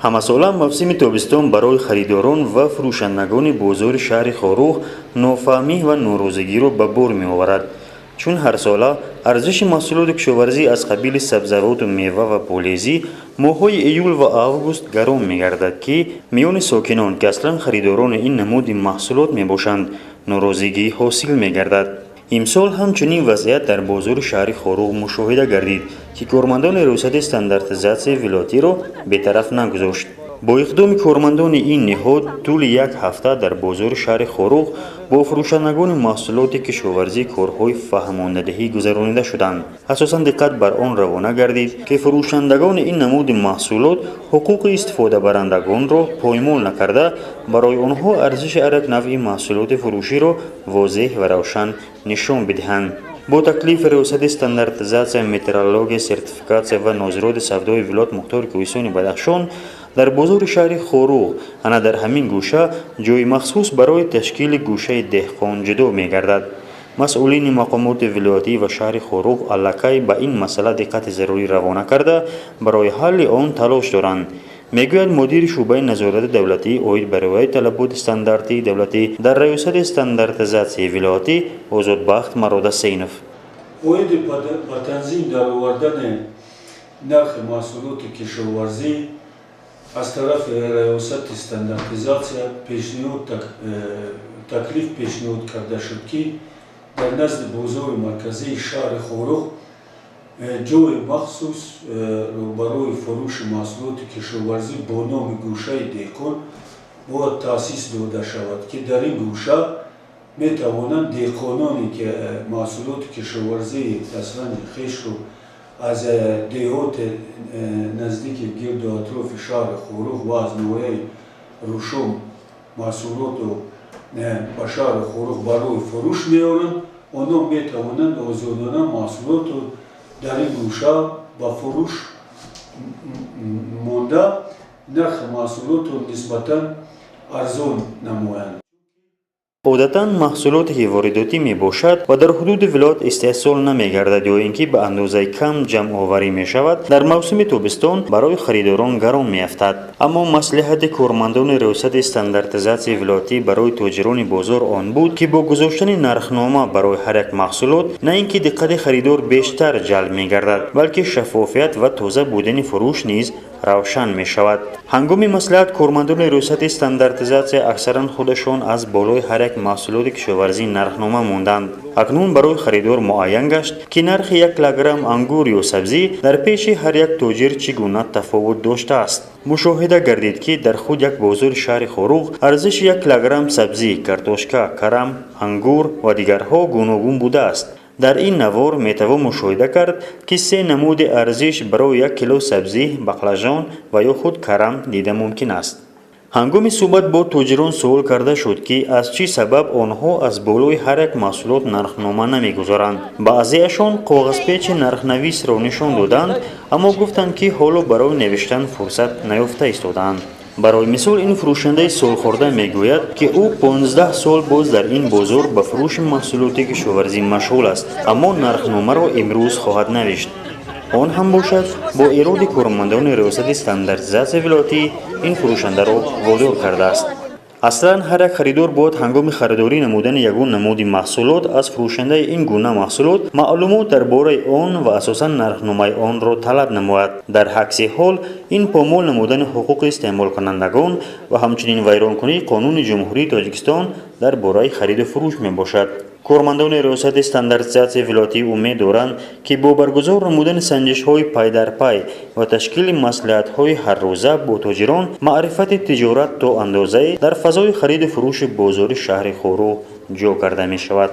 ҳамасола мавсими тобистон барои харидорон ва фурӯшандагони бозори шаҳри Хоруғ нофаҳмӣ ва норозигиро ба бор меоварад, чун ҳарсола арзиши маҳсулоти кишоварзӣ аз қабили сабзавоту мева ва полезӣ моҳҳои июл ва август гарон мегардад, ки миёни сокинон ки аслан харидорони ин намуди маҳсулот мебошанд, норозигӣ ҳосил мегардад. имсол ҳамчунин вазъият дар бозори шаҳри Хоруғ мушоҳида гардид, ки кормандони риёсати стандартизатсияи вилоятиро бетараф нагузошт. бо иқдоми кормандони ин ниҳод тӯли як ҳафта дар бозори шаҳри Хоруғ бо фурӯшандагони маҳсулоти кишоварзӣ корҳои фаҳмондадиҳӣ гузаронида шуданд. асосан диққат бар он равона гардид, ки фурӯшандагони ин намуди маҳсулот ҳуқуқи истифодабарандагонро поймол накарда, барои онҳо арзиши ҳар як навъи маҳсулоти фурӯширо возеҳ ва равшан нишон бидиҳанд. бо таклифи риёсати стандартизатсия, метрология, сертификатсия ва нозироти савдои вилоят Мухтори Кӯҳистони Бадахшон дар бозори шаҳри Хоруғ ана дар ҳамин гӯша ҷойи махсус барои ташкили гӯшаи деҳқон ҷудо мегардад. масъулини мақомоти вилоятӣ ва шаҳри Хоруғ аллакай ба ин масъала диққати зарурӣ равона карда барои ҳалли он талош доранд, мегӯяд мудири шуъбаи назорати давлатӣ оид ба риояи талаботи стандартии давлатӣ дар риёсати стандартизатсияи вилоятӣ Озодбахт Марод Сейнов. оиди ба танзим дар овардани нархи маҳсулоти кишоварзӣ аз тарафи риёсати стандартизатсия таклиф пешниҳод карда шуд, ки дар назди бозори марказии шаҳри Хоруғ ҷойи махсус барои фурӯши маҳсулоти кишоварзӣ бо номи гӯшаи деҳқон бояд таъсис дода шавад, ки дар ин гӯша метавонанд деҳқононе ки маҳсулоти кишоварзии дастранҷи хешро аз деҳоти наздики гирду атрофи шаҳри Хоруғ ва аз ноҳияи Рӯшон маҳсулотро ба шаҳри Хоруғ барои фурӯш меоранд, онҳо метавонанд озодона маҳсулотро дар ин гӯша ба фурӯш монда нархи маҳсулотро нисбатан арзон намоянд. одатан маҳсулоте ки воридотӣ мебошад ва дар ҳудуди вилоят истеҳсол намегардад ё ин ки ба андозаи кам ҷамъоварӣ мешавад, дар мавсими тобистон барои харидорон гарон меафтад. аммо маслиҳати кормандони риёсати стандартизатсияи вилоятӣ барои тоҷирони бозор он буд, ки бо гузоштани нархнома барои ҳар як маҳсулот на ин ки диққати харидор бештар ҷалб мегардад, балки шаффофият ва тоза будани фурӯш низ равшан мешавад. ҳангоми маслиҳат кормандони риёсати стандартизатсия аксаран худашон аз болои ҳар як маҳсулоти кишоварзӣ нархнома монданд. акнун барои харидор муайян гашт, ки нархи 1 килограмм ангур ё сабзӣ дар пеши ҳар як тоҷир чӣ гуна тафовут доштааст. мушоҳида гардид, ки дар худ як бозори шаҳри Хоруғ арзиши 1 килограмм сабзӣ, картошка, карам, ангур ва дигарҳо гуногун будааст. дар ин навор метавон мушоҳида кард, ки се намуди арзиш барои 1 кило сабзӣ, баклажон ва ё худ карам дида мумкин аст. ҳангоми суҳбат бо тоҷирон суол карда шуд, ки аз чӣ сабаб онҳо аз болои ҳар як маҳсулот нархнома намегузоранд. баъзеашон коғазпечи нархнависро нишон доданд, аммо гуфтанд, ки ҳоло барои навиштан фурсат наёфта истодаанд. барои мисол ин фурӯшандаи солхӯрда мегӯяд, ки ӯ 15 сол боз дар ин бозор ба фурӯши маҳсулоти кишоварзӣ машғул аст, аммо нархномаро имрӯз хоҳад навишт. он ҳам бошад, бо ироди кормандони риёсати стандартизатсияи вилоятӣ ин фурӯшандаро водор кардааст. аслан ҳар як харидор бояд ҳангоми харидорӣ намудани ягон намуди маҳсулот аз фурӯшандаи ин гуна маҳсулот маълумот дар бораи он ва асосан нархномаи онро талаб намояд. дар акси ҳол ин помол намудани ҳуқуқи истеъмолкунандагон ва ҳамчунин вайронкунии қонуни ҷумҳурии Тоҷикистон дар бораи хариду фурӯш мебошад. кормандони риёсати стандартизатсияи вилоятӣ умед доранд, ки бо баргузор намудани санҷишҳои пайдарпай ва ташкили маслиҳатҳои ҳаррӯза бо тоҷирон маърифати тиҷорат то андозае дар фазои хариду фурӯши бозори шаҳри Хоруғ ҷо карда мешавад.